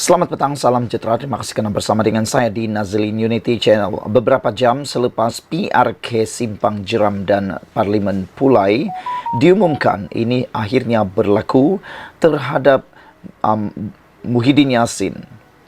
Selamat petang, salam sejahtera. Terima kasih kerana bersama dengan saya di Nazlin Unity Channel. Beberapa jam selepas PRK Simpang Jeram dan Parlimen Pulai diumumkan, ini akhirnya berlaku terhadap Muhyiddin Yassin.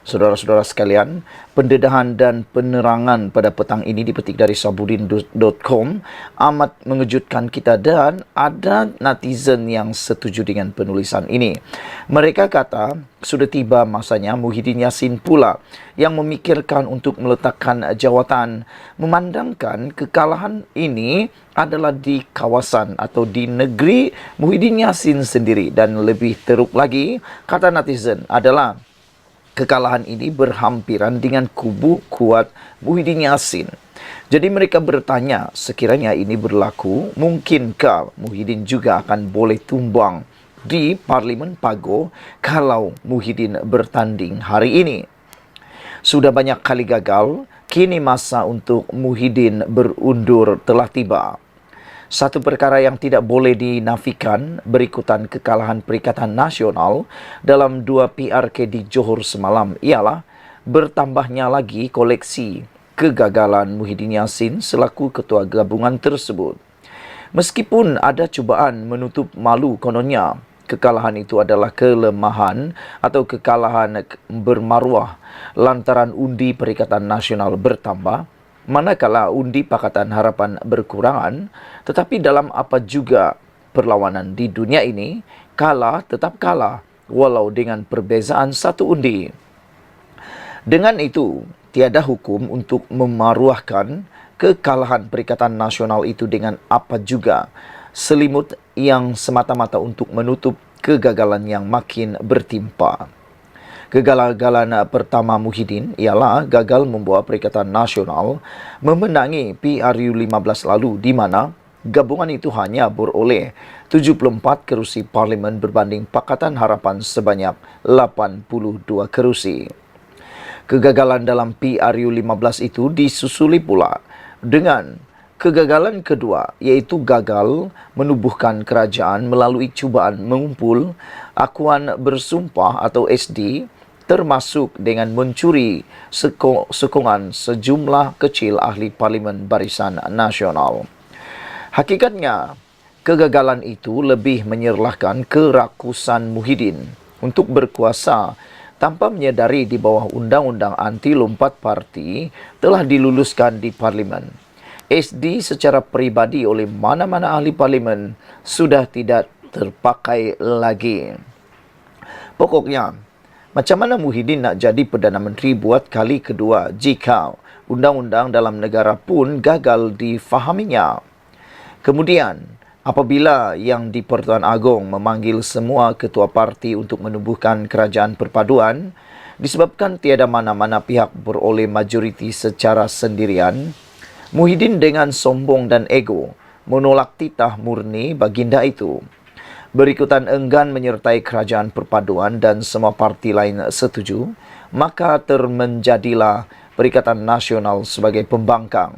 Saudara-saudara sekalian, pendedahan dan penerangan pada petang ini dipetik dari sabudin.com amat mengejutkan kita dan ada netizen yang setuju dengan penulisan ini. Mereka kata sudah tiba masanya Muhyiddin Yassin pula yang memikirkan untuk meletakkan jawatan, memandangkan kekalahan ini adalah di kawasan atau di negeri Muhyiddin Yassin sendiri, dan lebih teruk lagi, kata netizen, adalah kekalahan ini berhampiran dengan kubu kuat Muhyiddin Yassin. Jadi mereka bertanya, sekiranya ini berlaku, mungkinkah Muhyiddin juga akan boleh tumbang di Parlimen Pago kalau Muhyiddin bertanding hari ini? Sudah banyak kali gagal, kini masa untuk Muhyiddin berundur telah tiba. Satu perkara yang tidak boleh dinafikan berikutan kekalahan Perikatan Nasional dalam 2 PRK di Johor semalam ialah bertambahnya lagi koleksi kegagalan Muhyiddin Yassin selaku ketua gabungan tersebut. Meskipun ada cubaan menutup malu kononnya, kekalahan itu adalah kelemahan atau kekalahan bermaruah lantaran undi Perikatan Nasional bertambah, manakala undi Pakatan Harapan berkurangan. Tetapi dalam apa juga perlawanan di dunia ini, kalah tetap kalah walau dengan perbezaan satu undi. Dengan itu, tiada hukum untuk memaruahkan kekalahan Perikatan Nasional itu dengan apa juga selimut yang semata-mata untuk menutup kegagalan yang makin bertimpa. Kegagalan pertama Muhyiddin ialah gagal membawa Perikatan Nasional memenangi PRU 15 lalu, di mana gabungan itu hanya beroleh 74 kerusi parlimen berbanding Pakatan Harapan sebanyak 82 kerusi. Kegagalan dalam PRU 15 itu disusuli pula dengan kegagalan kedua, iaitu gagal menubuhkan kerajaan melalui cubaan mengumpul akuan bersumpah atau SD, termasuk dengan mencuri sokongan sejumlah kecil ahli Parlimen Barisan Nasional. Hakikatnya, kegagalan itu lebih menyerlahkan kerakusan Muhyiddin untuk berkuasa tanpa menyedari di bawah undang-undang anti lompat parti telah diluluskan di Parlimen. SD secara peribadi oleh mana-mana ahli Parlimen sudah tidak terpakai lagi. Pokoknya, macam mana Muhyiddin nak jadi Perdana Menteri buat kali kedua jika undang-undang dalam negara pun gagal difahaminya? Kemudian, apabila Yang di-Pertuan Agong memanggil semua ketua parti untuk menubuhkan kerajaan perpaduan, disebabkan tiada mana-mana pihak beroleh majoriti secara sendirian, Muhyiddin dengan sombong dan ego menolak titah murni baginda itu. Berikutan enggan menyertai kerajaan perpaduan dan semua parti lain setuju, maka termenjadilah Perikatan Nasional sebagai pembangkang.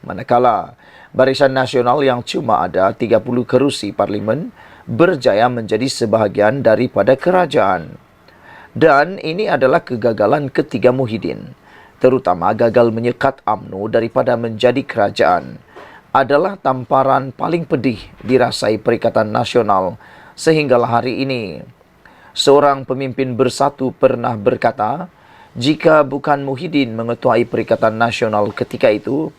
Manakala Barisan Nasional yang cuma ada 30 kerusi parlimen berjaya menjadi sebahagian daripada kerajaan. Dan ini adalah kegagalan ketiga Muhyiddin, terutama gagal menyekat UMNO daripada menjadi kerajaan, adalah tamparan paling pedih dirasai Perikatan Nasional sehinggalah hari ini. Seorang pemimpin bersatu pernah berkata, jika bukan Muhyiddin mengetuai Perikatan Nasional ketika itu,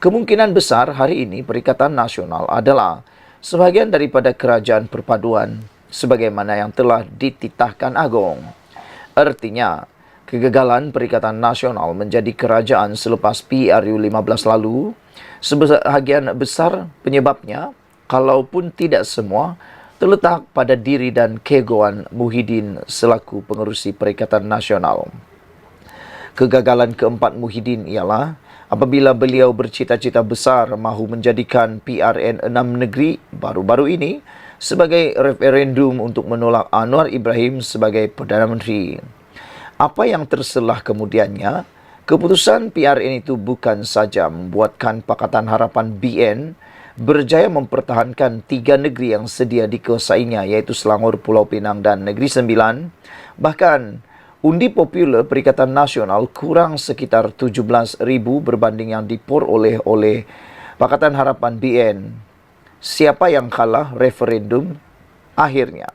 kemungkinan besar hari ini Perikatan Nasional adalah sebahagian daripada kerajaan perpaduan sebagaimana yang telah dititahkan Agong. Artinya, kegagalan Perikatan Nasional menjadi kerajaan selepas PRU 15 lalu, sebahagian besar penyebabnya, kalaupun tidak semua, terletak pada diri dan keegoan Muhyiddin selaku pengerusi Perikatan Nasional. Kegagalan keempat Muhyiddin ialah apabila beliau bercita-cita besar mahu menjadikan PRN 6 negeri baru-baru ini sebagai referendum untuk menolak Anwar Ibrahim sebagai Perdana Menteri. Apa yang terselah kemudiannya, keputusan PRN itu bukan saja membuatkan Pakatan Harapan BN berjaya mempertahankan 3 negeri yang sedia dikuasainya, iaitu Selangor, Pulau Pinang dan Negeri Sembilan. Bahkan Undi popular Perikatan Nasional kurang sekitar 17,000 berbanding yang diperoleh oleh Pakatan Harapan BN. Siapa yang kalah referendum? Akhirnya,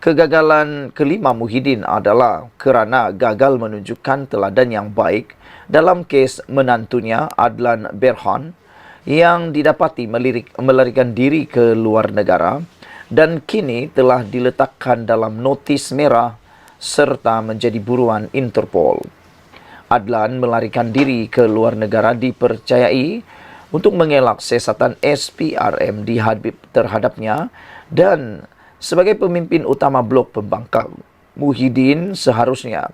kegagalan kelima Muhyiddin adalah kerana gagal menunjukkan teladan yang baik dalam kes menantunya Adlan Berhan yang didapati melarikan diri ke luar negara dan kini telah diletakkan dalam notis merah serta menjadi buruan Interpol. Adlan melarikan diri ke luar negara dipercayai untuk mengelak siasatan SPRM terhadapnya dan sebagai pemimpin utama blok pembangkang, Muhyiddin seharusnya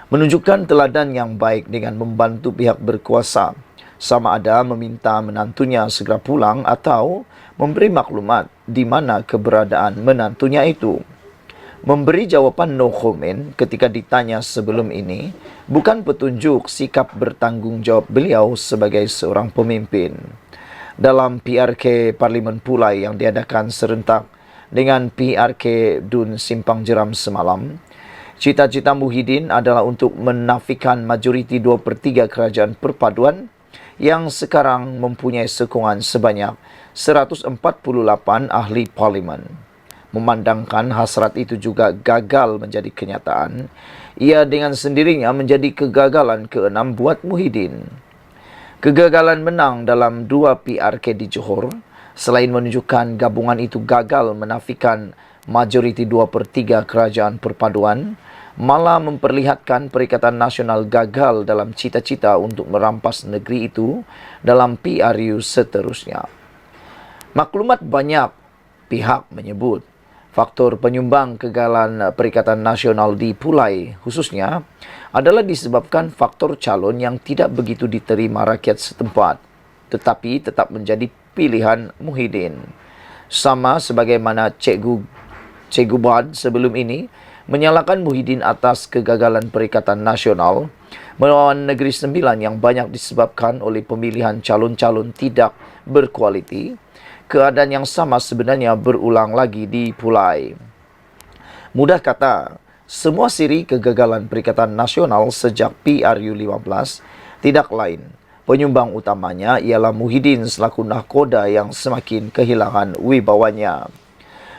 menunjukkan teladan yang baik dengan membantu pihak berkuasa, sama ada meminta menantunya segera pulang atau memberi maklumat di mana keberadaan menantunya itu. Memberi jawapan no comment ketika ditanya sebelum ini bukan petunjuk sikap bertanggungjawab beliau sebagai seorang pemimpin. Dalam PRK Parlimen Pulai yang diadakan serentak dengan PRK Dun Simpang Jeram semalam, cita-cita Muhyiddin adalah untuk menafikan majoriti 2/3 kerajaan perpaduan yang sekarang mempunyai sokongan sebanyak 148 ahli parlimen. Memandangkan hasrat itu juga gagal menjadi kenyataan, ia dengan sendirinya menjadi kegagalan ke-6 buat Muhyiddin. Kegagalan menang dalam 2 PRK di Johor, selain menunjukkan gabungan itu gagal menafikan majoriti 2/3 kerajaan perpaduan, malah memperlihatkan Perikatan Nasional gagal dalam cita-cita untuk merampas negeri itu dalam PRU seterusnya. Maklumat banyak pihak menyebut faktor penyumbang kegagalan Perikatan Nasional di Pulai khususnya adalah disebabkan faktor calon yang tidak begitu diterima rakyat setempat, tetapi tetap menjadi pilihan Muhyiddin. Sama sebagaimana Cikgu Bad sebelum ini menyalahkan Muhyiddin atas kegagalan Perikatan Nasional melawan Negeri Sembilan yang banyak disebabkan oleh pemilihan calon-calon tidak berkualiti. Keadaan yang sama sebenarnya berulang lagi di Pulai. Mudah kata, semua siri kegagalan Perikatan Nasional sejak PRU 15 tidak lain. Penyumbang utamanya ialah Muhyiddin selaku nahkoda yang semakin kehilangan wibawanya.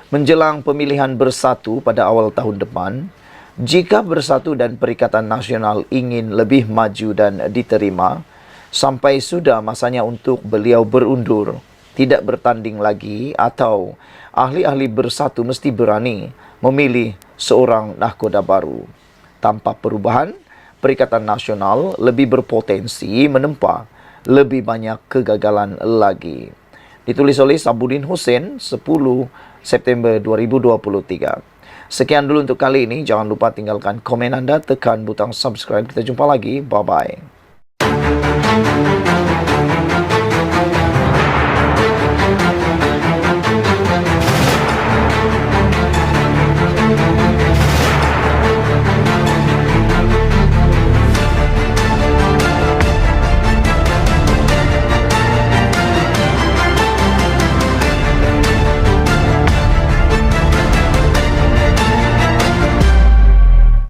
Menjelang pemilihan bersatu pada awal tahun depan, jika Bersatu dan Perikatan Nasional ingin lebih maju dan diterima, sampai sudah masanya untuk beliau berundur, tidak bertanding lagi, atau ahli-ahli Bersatu mesti berani memilih seorang nahkoda baru. Tanpa perubahan, Perikatan Nasional lebih berpotensi menempa lebih banyak kegagalan lagi. Ditulis oleh Sabudin Hussein, 10 September 2023. Sekian dulu untuk kali ini. Jangan lupa tinggalkan komen anda, tekan butang subscribe. Kita jumpa lagi. Bye-bye.